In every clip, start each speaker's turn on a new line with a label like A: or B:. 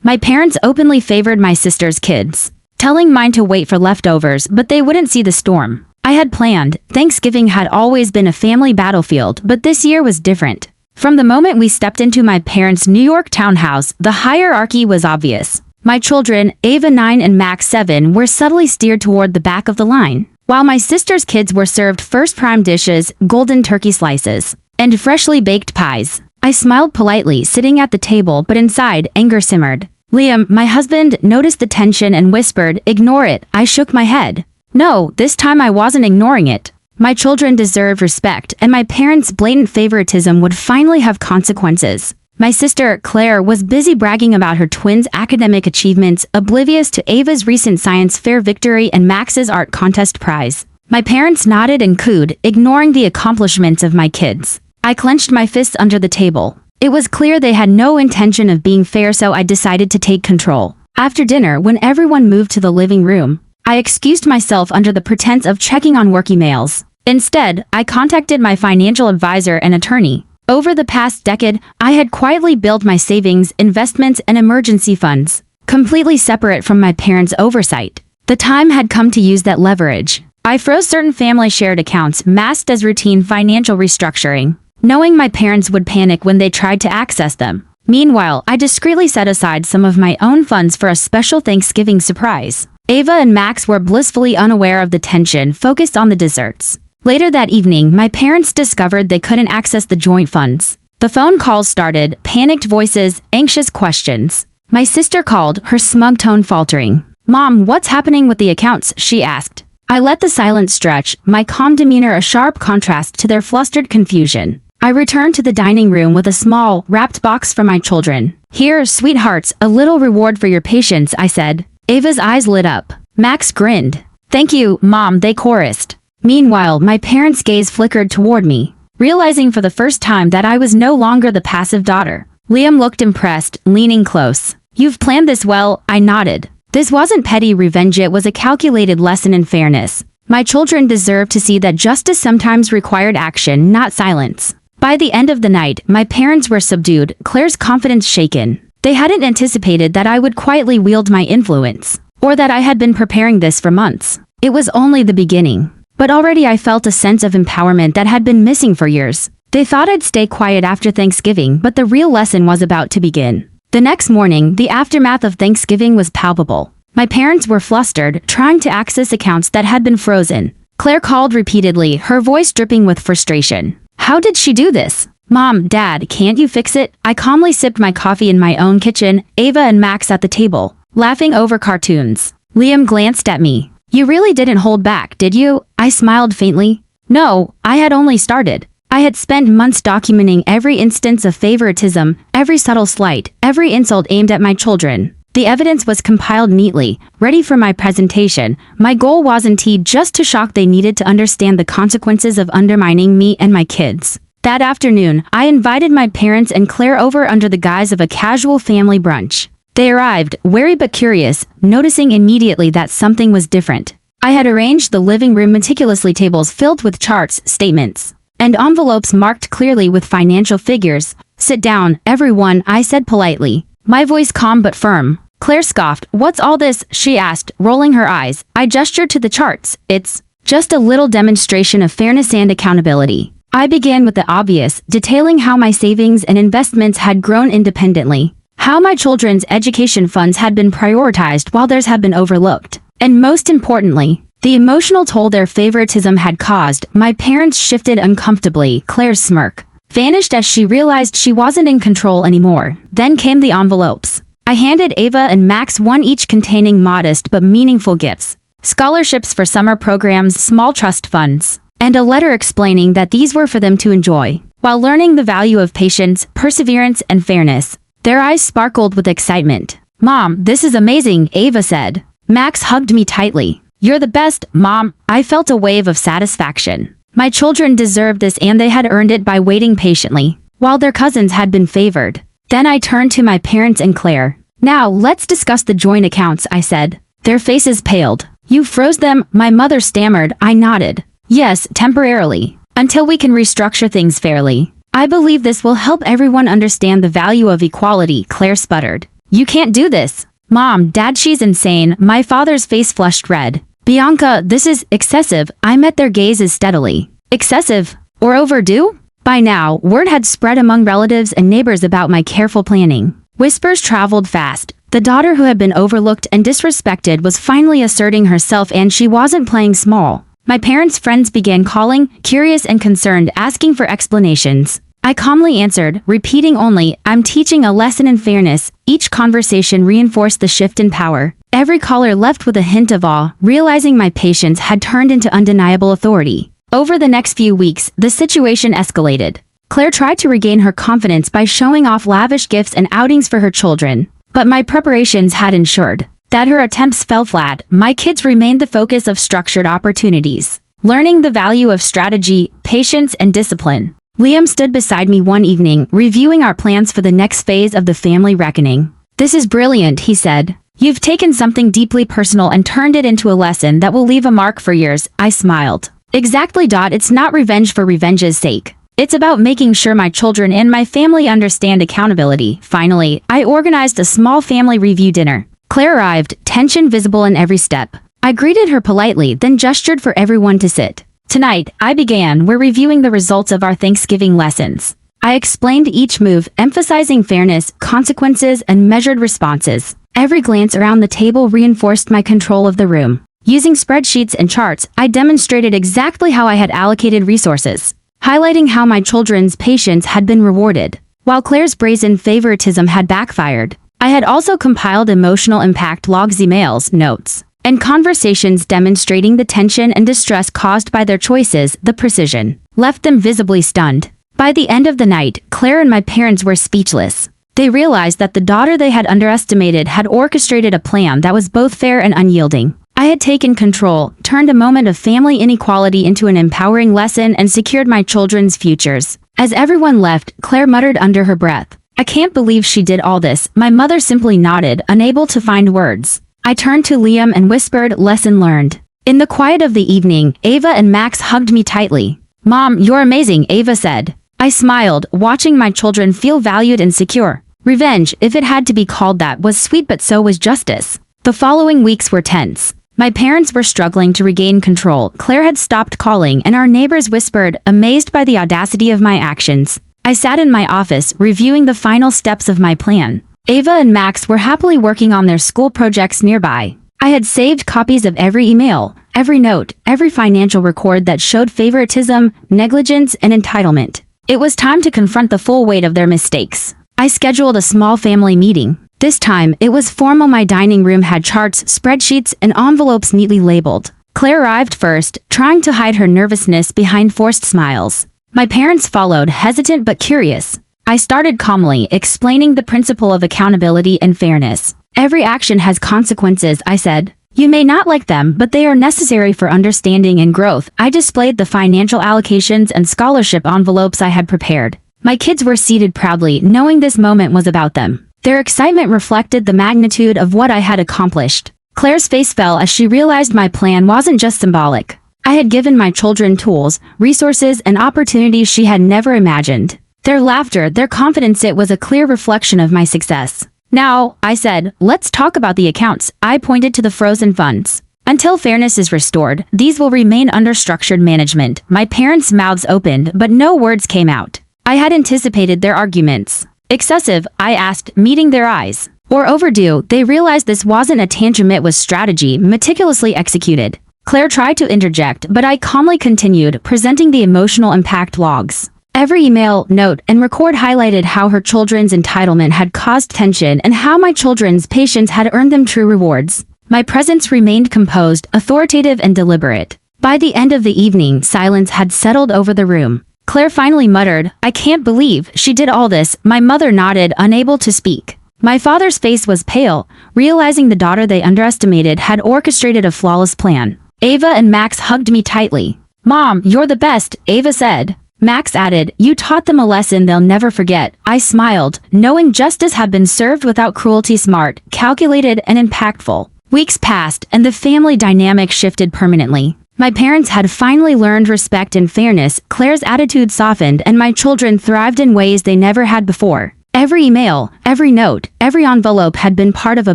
A: My parents openly favored my sister's kids, telling mine to wait for leftovers, but they wouldn't see the storm I had planned. Thanksgiving had always been a family battlefield, but this year was different. From the moment we stepped into my parents' New York townhouse, the hierarchy was obvious. My children, Ava 9 and Max 7, were subtly steered toward the back of the line, while my sister's kids were served first prime dishes, golden turkey slices, and freshly baked pies. I smiled politely, sitting at the table, but inside, anger simmered. Liam, my husband, noticed the tension and whispered, "Ignore it." I shook my head. No, this time I wasn't ignoring it. My children deserved respect, and my parents' blatant favoritism would finally have consequences. My sister, Claire, was busy bragging about her twins' academic achievements, oblivious to Ava's recent science fair victory and Max's art contest prize. My parents nodded and cooed, ignoring the accomplishments of my kids. I clenched my fists under the table. It was clear they had no intention of being fair, so I decided to take control. After dinner, when everyone moved to the living room, I excused myself under the pretense of checking on work emails. Instead, I contacted my financial advisor and attorney. Over the past decade, I had quietly built my savings, investments, and emergency funds, completely separate from my parents' oversight. The time had come to use that leverage. I froze certain family shared accounts masked as routine financial restructuring, knowing my parents would panic when they tried to access them. Meanwhile, I discreetly set aside some of my own funds for a special Thanksgiving surprise. Ava and Max were blissfully unaware of the tension focused on the desserts. Later that evening, my parents discovered they couldn't access the joint funds. The phone calls started, panicked voices, anxious questions. My sister called, her smug tone faltering. "Mom, what's happening with the accounts?" she asked. I let the silence stretch, my calm demeanor a sharp contrast to their flustered confusion. I returned to the dining room with a small, wrapped box for my children. "Here, sweethearts, a little reward for your patience," I said. Ava's eyes lit up. Max grinned. "Thank you, Mom," they chorused. Meanwhile, my parents' gaze flickered toward me, realizing for the first time that I was no longer the passive daughter. Liam looked impressed, leaning close. "You've planned this well," I nodded. This wasn't petty revenge, it was a calculated lesson in fairness. My children deserved to see that justice sometimes required action, not silence. By the end of the night, my parents were subdued, Claire's confidence shaken. They hadn't anticipated that I would quietly wield my influence, or that I had been preparing this for months. It was only the beginning. But already I felt a sense of empowerment that had been missing for years. They thought I'd stay quiet after Thanksgiving, but the real lesson was about to begin. The next morning, the aftermath of Thanksgiving was palpable. My parents were flustered, trying to access accounts that had been frozen. Claire called repeatedly, her voice dripping with frustration. How did she do this? "Mom, Dad, can't you fix it?" I calmly sipped my coffee in my own kitchen, Ava and Max at the table, laughing over cartoons. Liam glanced at me. "You really didn't hold back, did you?" I smiled faintly. No, I had only started. I had spent months documenting every instance of favoritism, every subtle slight, every insult aimed at my children. The evidence was compiled neatly, ready for my presentation. My goal wasn't just to shock, they needed to understand the consequences of undermining me and my kids. That afternoon, I invited my parents and Claire over under the guise of a casual family brunch. They arrived, wary but curious, noticing immediately that something was different. I had arranged the living room meticulously, tables filled with charts, statements, and envelopes marked clearly with financial figures. "Sit down, everyone," I said politely, my voice calm but firm. Claire scoffed. "What's all this?" she asked, rolling her eyes. I gestured to the charts. "It's just a little demonstration of fairness and accountability." I began with the obvious, detailing how my savings and investments had grown independently, how my children's education funds had been prioritized while theirs had been overlooked, and most importantly, the emotional toll their favoritism had caused. My parents shifted uncomfortably. Claire's smirk vanished as she realized she wasn't in control anymore. Then came the envelopes. I handed Ava and Max one each, containing modest but meaningful gifts, scholarships for summer programs, small trust funds, and a letter explaining that these were for them to enjoy, while learning the value of patience, perseverance, and fairness. Their eyes sparkled with excitement. "Mom, this is amazing," Ava said. Max hugged me tightly. "You're the best, Mom." I felt a wave of satisfaction. My children deserved this, and they had earned it by waiting patiently, while their cousins had been favored. Then I turned to my parents and Claire. "Now, let's discuss the joint accounts," I said. Their faces paled. "You froze them?" my mother stammered. I nodded. "Yes, temporarily, until we can restructure things fairly. I believe this will help everyone understand the value of equality," Claire sputtered. "You can't do this." "Mom, Dad, she's insane." My father's face flushed red. "Bianca, this is excessive." I met their gazes steadily. Excessive? Or overdue? By now, word had spread among relatives and neighbors about my careful planning. Whispers traveled fast. The daughter who had been overlooked and disrespected was finally asserting herself, and she wasn't playing small. My parents' friends began calling, curious and concerned, asking for explanations. I calmly answered, repeating only, "I'm teaching a lesson in fairness." Each conversation reinforced the shift in power. Every caller left with a hint of awe, realizing my patience had turned into undeniable authority. Over the next few weeks, the situation escalated. Claire tried to regain her confidence by showing off lavish gifts and outings for her children. But my preparations had ensured that her attempts fell flat. My kids remained the focus of structured opportunities, learning the value of strategy, patience, and discipline. Liam stood beside me one evening, reviewing our plans for the next phase of the family reckoning. "This is brilliant," he said. "You've taken something deeply personal and turned it into a lesson that will leave a mark for years." I smiled. "Exactly. It's not revenge for revenge's sake. It's about making sure my children and my family understand accountability." Finally, I organized a small family review dinner. Claire arrived, tension visible in every step. I greeted her politely, then gestured for everyone to sit. "Tonight," I began, "we're reviewing the results of our Thanksgiving lessons." I explained each move, emphasizing fairness, consequences, and measured responses. Every glance around the table reinforced my control of the room. Using spreadsheets and charts, I demonstrated exactly how I had allocated resources, highlighting how my children's patience had been rewarded, while Claire's brazen favoritism had backfired. I had also compiled emotional impact logs, emails, notes, and conversations demonstrating the tension and distress caused by their choices. The precision left them visibly stunned. By the end of the night, Claire and my parents were speechless. They realized that the daughter they had underestimated had orchestrated a plan that was both fair and unyielding. I had taken control, turned a moment of family inequality into an empowering lesson, and secured my children's futures. As everyone left, Claire muttered under her breath, "I can't believe she did all this." My mother simply nodded, unable to find words. I turned to Liam and whispered, "Lesson learned." In the quiet of the evening, Ava and Max hugged me tightly. "Mom, you're amazing," Ava said. I smiled, watching my children feel valued and secure. Revenge, if it had to be called that, was sweet, but so was justice. The following weeks were tense. My parents were struggling to regain control. Claire had stopped calling, and our neighbors whispered, amazed by the audacity of my actions. I sat in my office, reviewing the final steps of my plan. Ava and Max were happily working on their school projects nearby. I had saved copies of every email, every note, every financial record that showed favoritism, negligence, and entitlement. It was time to confront the full weight of their mistakes. I scheduled a small family meeting. This time, it was formal. My dining room had charts, spreadsheets, and envelopes neatly labeled. Claire arrived first, trying to hide her nervousness behind forced smiles. My parents followed, hesitant but curious. I started calmly, explaining the principle of accountability and fairness. Every action has consequences, I said. You may not like them, but they are necessary for understanding and growth. I displayed the financial allocations and scholarship envelopes I had prepared. My kids were seated proudly, knowing this moment was about them. Their excitement reflected the magnitude of what I had accomplished. Claire's face fell as she realized my plan wasn't just symbolic. I had given my children tools, resources, and opportunities she had never imagined. Their laughter, their confidence, it was a clear reflection of my success. Now, I said, let's talk about the accounts. I pointed to the frozen funds. Until fairness is restored, these will remain under structured management. My parents' mouths opened, but no words came out. I had anticipated their arguments. Excessive, I asked, meeting their eyes. Or overdue. They realized this wasn't a tantrum, it was strategy, meticulously executed. Claire tried to interject, but I calmly continued, presenting the emotional impact logs. Every email, note, and record highlighted how her children's entitlement had caused tension and how my children's patience had earned them true rewards. My presence remained composed, authoritative, and deliberate. By the end of the evening, silence had settled over the room. Claire finally muttered, I can't believe she did all this. My mother nodded, unable to speak. My father's face was pale, realizing the daughter they underestimated had orchestrated a flawless plan. Ava and Max hugged me tightly. Mom, you're the best, Ava said. Max added, you taught them a lesson they'll never forget. I smiled, knowing justice had been served without cruelty, smart, calculated, and impactful. Weeks passed, and the family dynamic shifted permanently. My parents had finally learned respect and fairness, Claire's attitude softened, and my children thrived in ways they never had before. Every email, every note, every envelope had been part of a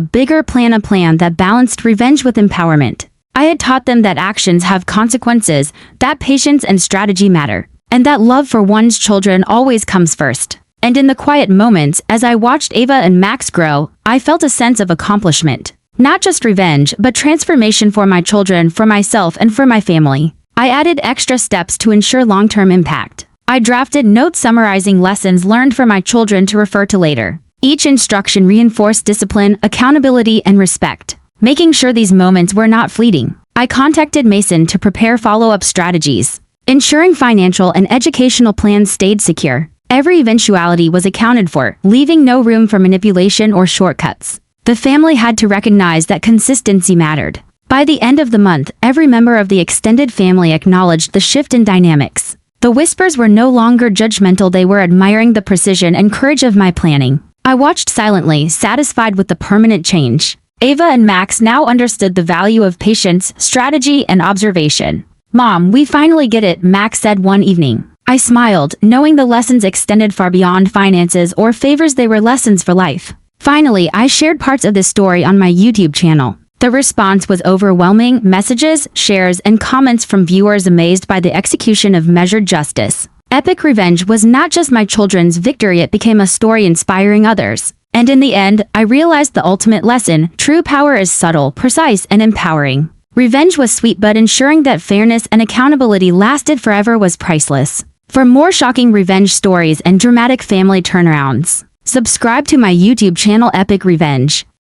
A: bigger plan, a plan that balanced revenge with empowerment. I had taught them that actions have consequences, that patience and strategy matter, and that love for one's children always comes first. And in the quiet moments, as I watched Ava and Max grow, I felt a sense of accomplishment. Not just revenge, but transformation for my children, for myself, and for my family. I added extra steps to ensure long-term impact. I drafted notes summarizing lessons learned for my children to refer to later. Each instruction reinforced discipline, accountability, and respect, making sure these moments were not fleeting. I contacted Mason to prepare follow-up strategies, ensuring financial and educational plans stayed secure. Every eventuality was accounted for, leaving no room for manipulation or shortcuts. The family had to recognize that consistency mattered. By the end of the month, every member of the extended family acknowledged the shift in dynamics. The whispers were no longer judgmental, they were admiring the precision and courage of my planning. I watched silently, satisfied with the permanent change. Ava and Max now understood the value of patience, strategy, and observation. "Mom, we finally get it," Max said one evening. I smiled, knowing the lessons extended far beyond finances or favors, they were lessons for life. Finally, I shared parts of this story on my YouTube channel. The response was overwhelming: messages, shares, and comments from viewers amazed by the execution of measured justice. Epic Revenge was not just my children's victory, it became a story inspiring others. And in the end, I realized the ultimate lesson: true power is subtle, precise, and empowering. Revenge was sweet, but ensuring that fairness and accountability lasted forever was priceless. For more shocking revenge stories and dramatic family turnarounds, subscribe to my YouTube channel Epic Revenge.